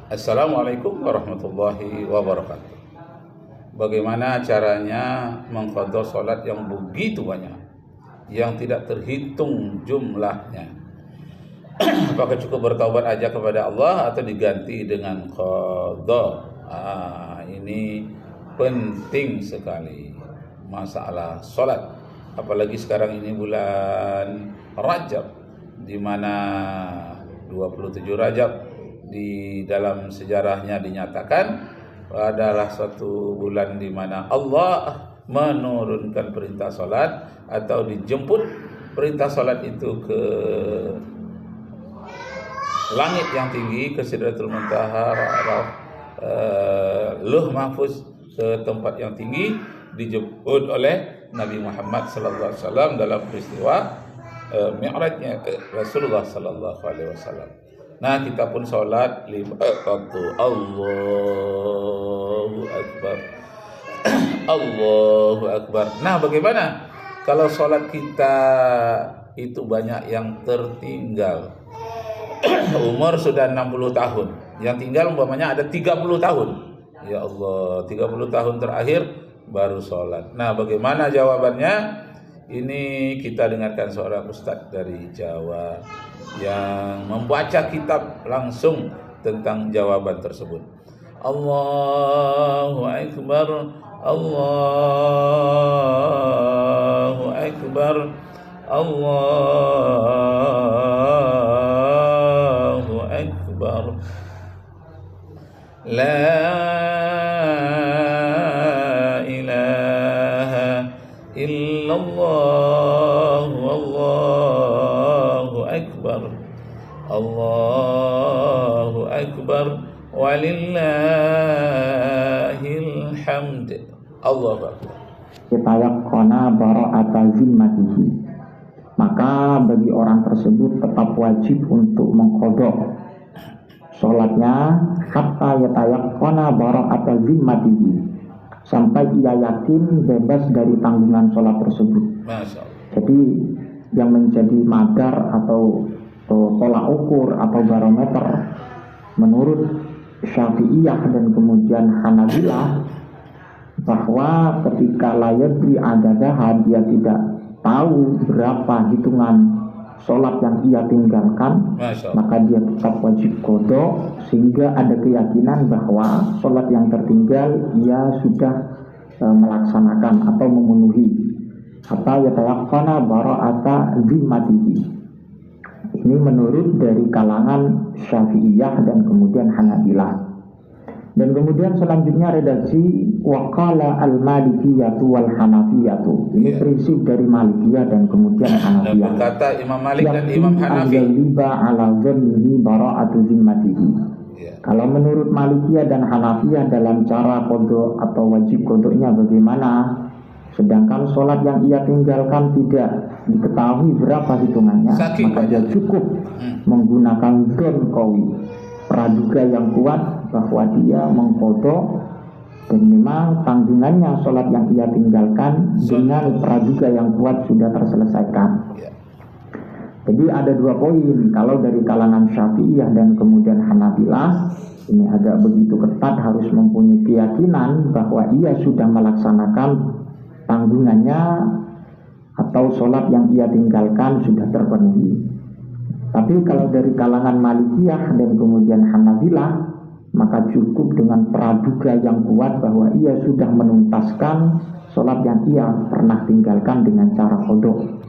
Assalamualaikum warahmatullahi wabarakatuh. Bagaimana caranya mengqadha salat yang begitu banyak, yang tidak terhitung jumlahnya? Apakah cukup bertaubat aja kepada Allah atau diganti dengan qadha? Ini penting sekali masalah salat. Apalagi sekarang ini bulan Rajab, di mana 27 Rajab di dalam sejarahnya dinyatakan adalah suatu bulan di mana Allah menurunkan perintah salat atau dijemput perintah salat itu ke langit yang tinggi, ke Sidratul Muntaha, Lauh Mahfuz, ke tempat yang tinggi, dijemput oleh Nabi Muhammad sallallahu alaihi wasallam dalam peristiwa Mi'rajnya Rasulullah sallallahu alaihi wasallam. Nah, kita pun sholat 5 waktu. Allahu Akbar. Allahu Akbar. Nah, bagaimana kalau sholat kita itu banyak yang tertinggal? Umur sudah 60 tahun, yang tinggal umpamanya ada 30 tahun. Ya Allah, 30 tahun terakhir baru sholat. Nah, bagaimana jawabannya? Ini kita dengarkan seorang ustadz dari Jawa yang membaca kitab langsung tentang jawaban tersebut. Allahu Akbar, Allahu Akbar, Allahu Akbar. La ilaha illallah, Allahu Akbar, Allahu Akbar, walillahil hamd. Allahu Akbar. Yatayaqqana bara'ata zimmatihi, maka bagi orang tersebut tetap wajib untuk mengqadha sholatnya hatta yatayaqqana bara'ata zimmatihi, sampai ia yakin bebas dari tanggungan sholat tersebut. Masya Allah. Jadi yang menjadi madar atau tolak ukur atau barometer menurut Syafi'iyah dan kemudian Hanabilah, bahwa ketika la yadri adadaha, dia tidak tahu berapa hitungan sholat yang ia tinggalkan, maka dia tetap wajib qadha, sehingga ada keyakinan bahwa sholat yang tertinggal ia sudah melaksanakan atau memenuhi. Hatta yatayaqqana bara'ata zimmatihi. Ini menurut dari kalangan Syafi'iyah dan kemudian Hanabilah. Dan kemudian selanjutnya redaksi waqala al-malikiyatu wal hanafiyatu. Ini prinsip dari Malikiyah dan kemudian Hanafiyah. Berkata Imam Malik dan Imam Hanafi, ala dhannihi bara'atu zimmatihi. Kalau menurut Malikiyah dan Hanafiyah dalam cara qadha atau wajib qadhanya bagaimana? Sedangkan sholat yang ia tinggalkan tidak diketahui berapa hitungannya, maka dia cukup menggunakan dzon qawi, praduga yang kuat bahwa dia mengqadha, dan memang tanggungannya sholat yang ia tinggalkan dengan praduga yang kuat sudah terselesaikan. Jadi ada dua poin. Kalau dari kalangan Syafi'iyah dan kemudian Hanabilah, ini agak begitu ketat, harus mempunyai keyakinan bahwa ia sudah melaksanakan tanggungannya atau sholat yang ia tinggalkan sudah terpenuhi. Tapi kalau dari kalangan Malikiyah dan kemudian Hanabilah, maka cukup dengan praduga yang kuat bahwa ia sudah menuntaskan sholat yang ia pernah tinggalkan dengan cara qadha.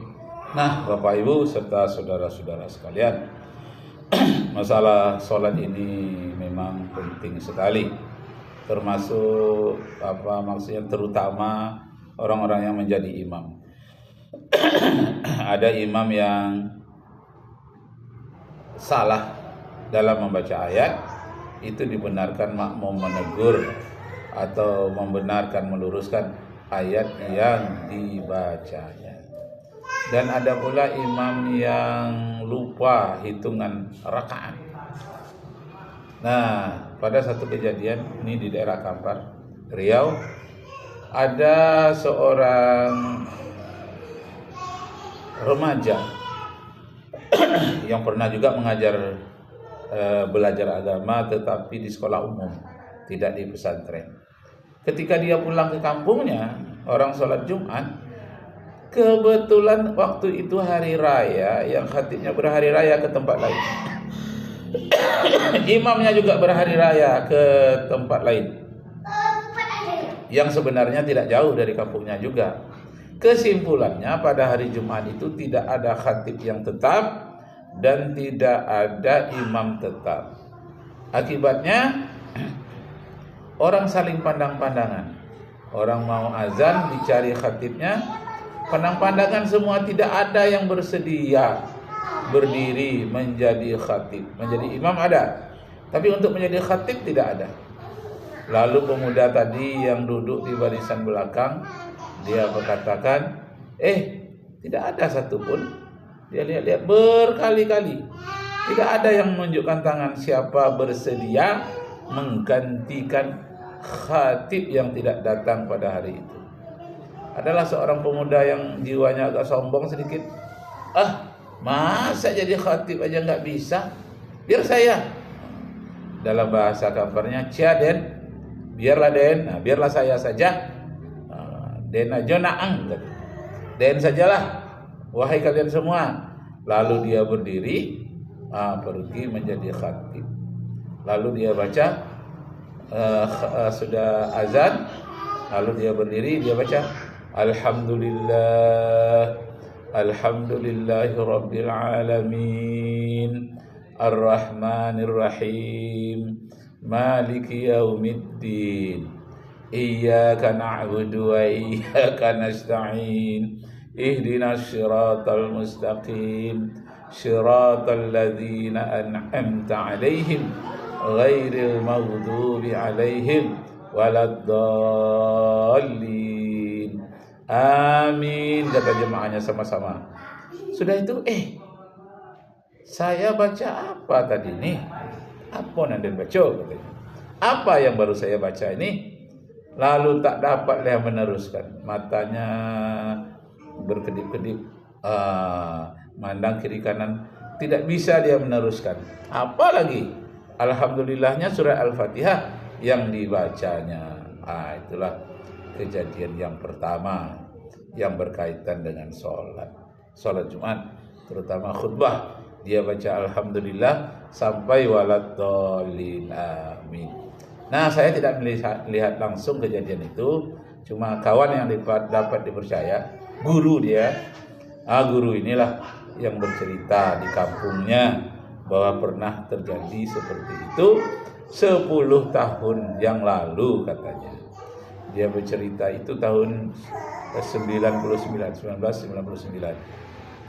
Nah, Bapak Ibu serta saudara-saudara sekalian, masalah sholat ini memang penting sekali, termasuk maksudnya terutama orang-orang yang menjadi imam. Ada imam yang salah dalam membaca ayat, itu dibenarkan makmum menegur atau membenarkan, meluruskan ayat yang dibacanya. Dan ada pula imam yang lupa hitungan rakaat. Nah, pada satu kejadian ini di daerah Kampar, Riau, ada seorang remaja yang pernah juga mengajar belajar agama tetapi di sekolah umum, tidak di pesantren. Ketika dia pulang ke kampungnya, orang sholat Jumat, kebetulan waktu itu hari raya, yang khatibnya berhari raya ke tempat lain. Imamnya juga berhari raya ke tempat lain, yang sebenarnya tidak jauh dari kampungnya juga. Kesimpulannya pada hari Jumat itu tidak ada khatib yang tetap dan tidak ada imam tetap. Akibatnya orang saling pandang-pandangan. Orang mau azan dicari khatibnya, pandang-pandangan semua, tidak ada yang bersedia berdiri menjadi khatib. Menjadi imam ada, tapi untuk menjadi khatib tidak ada. Lalu pemuda tadi yang duduk di barisan belakang, dia berkatakan, tidak ada satupun. Dia lihat-lihat berkali-kali, tidak ada yang menunjukkan tangan siapa bersedia menggantikan khatib yang tidak datang pada hari itu. Adalah seorang pemuda yang jiwanya agak sombong sedikit. Masa jadi khatib aja nggak bisa? Biar saya. Dalam bahasa kampungnya, Den, biarlah Den, biarlah saya saja. Den aja naang, Den sajalah, wahai kalian semua. Lalu dia berdiri, pergi menjadi khatib. Lalu dia baca, sudah azan, lalu dia berdiri, dia baca, Alhamdulillahi Rabbil Alamin, Ar-Rahmanir Rahim, Maliki Yaumiddin, Iyyaka na'budu wa iyyaka nasta'in, Ihdinas siratal mustaqim, Siratal ladzina an'amta 'alaihim, Ghairil maghdubi 'alaihim waladdallin. Amin, kata jemaahnya sama-sama. Sudah itu, saya baca apa tadi nih? Apa nanti baca katanya? Apa yang baru saya baca ini? Lalu tak dapat dia meneruskan. Matanya berkedip-kedip, mandang kiri kanan, tidak bisa dia meneruskan. Apalagi alhamdulillahnya surah Al-Fatihah yang dibacanya. Itulah kejadian yang pertama yang berkaitan dengan sholat Jumat, terutama khutbah. Dia baca alhamdulillah sampai waladdallin, amin. Nah, saya tidak melihat langsung kejadian itu, cuma kawan yang dapat dipercaya, guru dia. Guru inilah yang bercerita di kampungnya bahwa pernah terjadi seperti itu 10 tahun yang lalu katanya. Dia bercerita itu tahun 1999.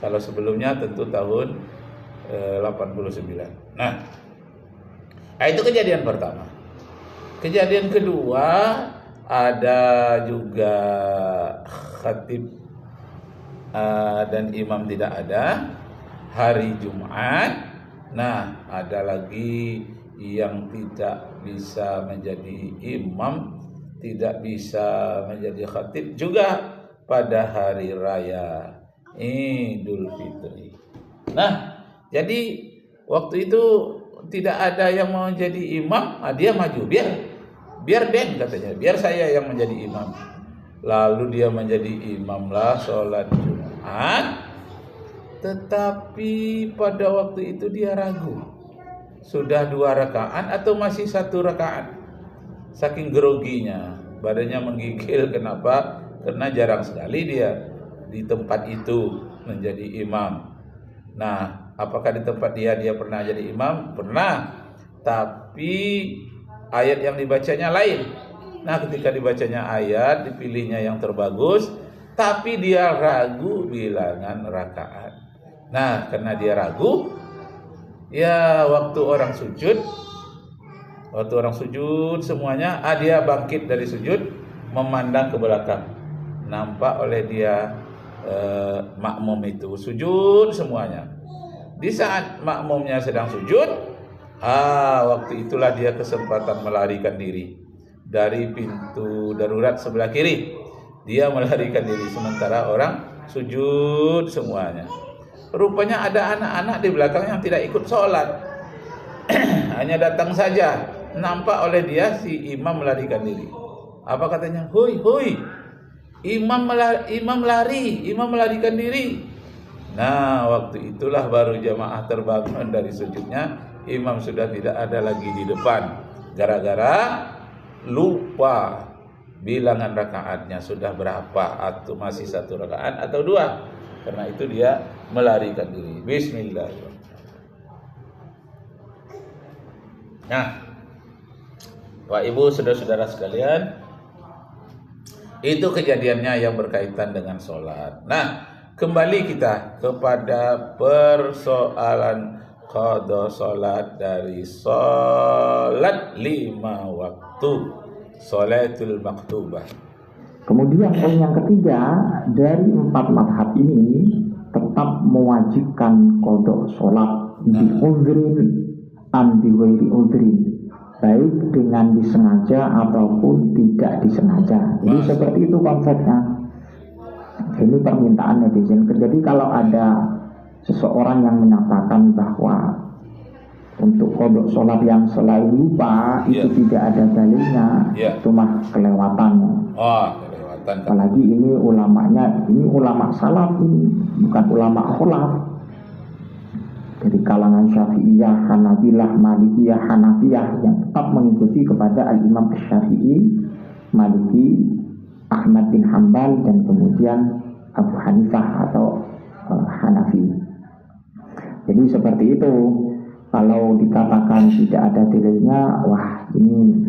Kalau sebelumnya tentu tahun 89. Nah, itu kejadian pertama. Kejadian kedua, ada juga khatib dan imam tidak ada hari Jumat. Nah, ada lagi yang tidak bisa menjadi imam, tidak bisa menjadi khatib juga pada hari raya Idul Fitri. Nah, jadi waktu itu tidak ada yang mau jadi imam, dia maju, biar Den katanya, biar saya yang menjadi imam. Lalu dia menjadi imam lah sholat Jumat. Tetapi pada waktu itu dia ragu, sudah 2 rakaat atau masih 1 rakaat. Saking groginya, badannya menggigil. Kenapa? Karena jarang sekali dia di tempat itu menjadi imam. Nah, apakah di tempat dia pernah jadi imam? Pernah. Tapi ayat yang dibacanya lain. Nah, ketika dibacanya ayat, dipilihnya yang terbagus, tapi dia ragu bilangan rakaat. Nah, karena dia ragu, ya waktu orang sujud semuanya, dia bangkit dari sujud, memandang ke belakang. Nampak oleh dia makmum itu sujud semuanya. Di saat makmumnya sedang sujud, waktu itulah dia kesempatan melarikan diri dari pintu darurat sebelah kiri. Dia melarikan diri sementara orang sujud semuanya. Rupanya ada anak-anak di belakang yang tidak ikut sholat. hanya datang saja, nampak oleh dia si imam melarikan diri. Apa katanya? Hui, imam melarikan diri. Nah, waktu itulah baru jamaah terbangun dari sujudnya. Imam sudah tidak ada lagi di depan, gara-gara lupa bilangan rakaatnya sudah berapa, atau masih 1 rakaat atau 2. Karena itu dia melarikan diri. Bismillahirrahmanirrahim. Nah, Bapak Ibu, saudara-saudara sekalian, itu kejadiannya yang berkaitan dengan sholat. Nah, kembali kita kepada persoalan qada sholat dari sholat 5 waktu, sholatul maktubah. Kemudian poin yang ketiga, dari 4 mazhab ini tetap mewajibkan qada sholat di udhrin an bi ghairi udhrin, baik dengan disengaja ataupun tidak disengaja. Jadi seperti itu konsepnya. Ini permintaan netizen. Jadi kalau ada seseorang yang menyatakan bahwa untuk qada sholat yang selain lupa itu tidak ada dalilnya, itu mah kelewatannya. Kelewatan. Apalagi ini ulamanya, ini ulama salaf, ini bukan ulama khulaf. Dari kalangan Syafi'iyah, Hanabilah, Malikiyah, Hanafiyah yang tetap mengikuti kepada Al-Imam Syafi'i, Maliki, Ahmad bin Hanbal, dan kemudian Abu Hanifah atau Hanafi. Jadi seperti itu. Kalau dikatakan tidak ada dalilnya, wah ini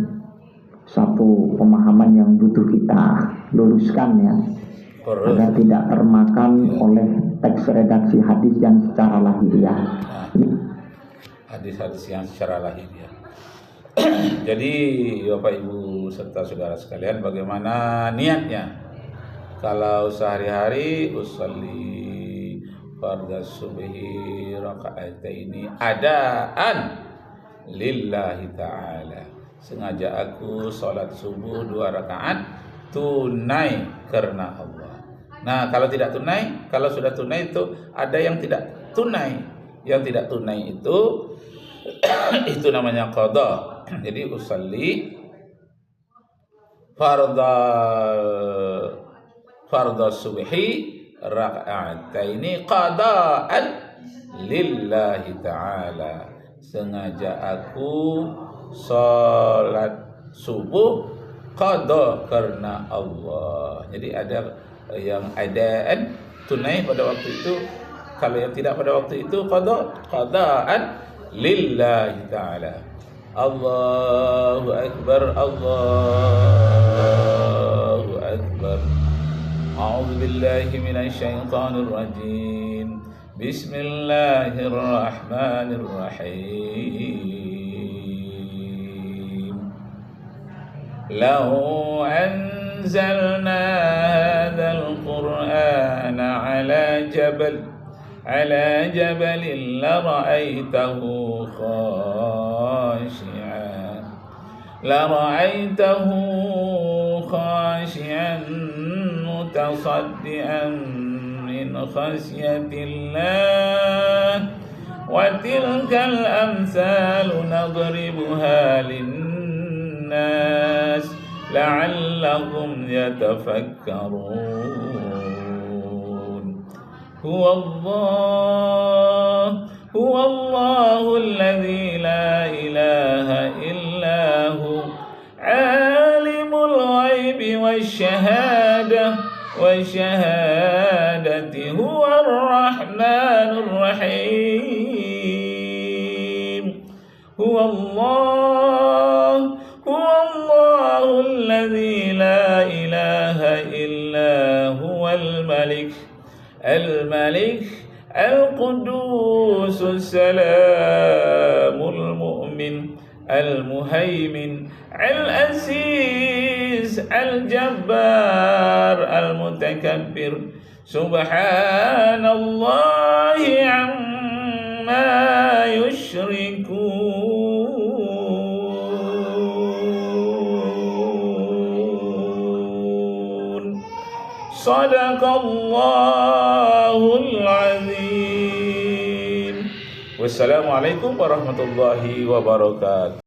satu pemahaman yang butuh kita luruskan ya, agar tidak termakan oleh teks redaksi hadis yang secara lahiriah. Hadis-hadis yang secara lahiriah. Jadi Bapak Ibu serta saudara sekalian, bagaimana niatnya? Kalau sehari-hari usolli fardhu subhi raka'ataini adaan lillahi ta'ala, sengaja aku sholat subuh 2 rakaat tunai karena Allah. Nah, kalau tidak tunai, kalau sudah tunai itu ada yang tidak tunai. Yang tidak tunai itu namanya qada. Jadi usolli fardhu subhi raka'ataini qada'an lillahi ta'ala, sengaja aku sholat subuh qada karena Allah. Jadi ada yang adaan tunai pada waktu itu, kalau yang tidak pada waktu itu qada'an lillahi ta'ala. Allahu akbar, Allahu akbar. A'udzu billahi minasy syaithanir rajim. Bismillahirrahmanirrahim. Lau anzalna hadzal qur'ana ala jabalin la ra'aitahu khashi'an mutasaddian min khasyatillah wa tilkal amsalu nadribuha linnas la'allahum yatafakkarun. huwallahu alladhi la ilaha illa hu alimul ghaibi wasyahadati huwar rahmanur rahim. Huwallahu alladhi la ilaha illa huwal malik al-Qudus as-salamul mu'min al-muhaimin al-aziz al-jabbar al-mutakabbir subhanallahi amma yushrikun. Sadaqallahul azim. Wassalamualaikum warahmatullahi wabarakatuh.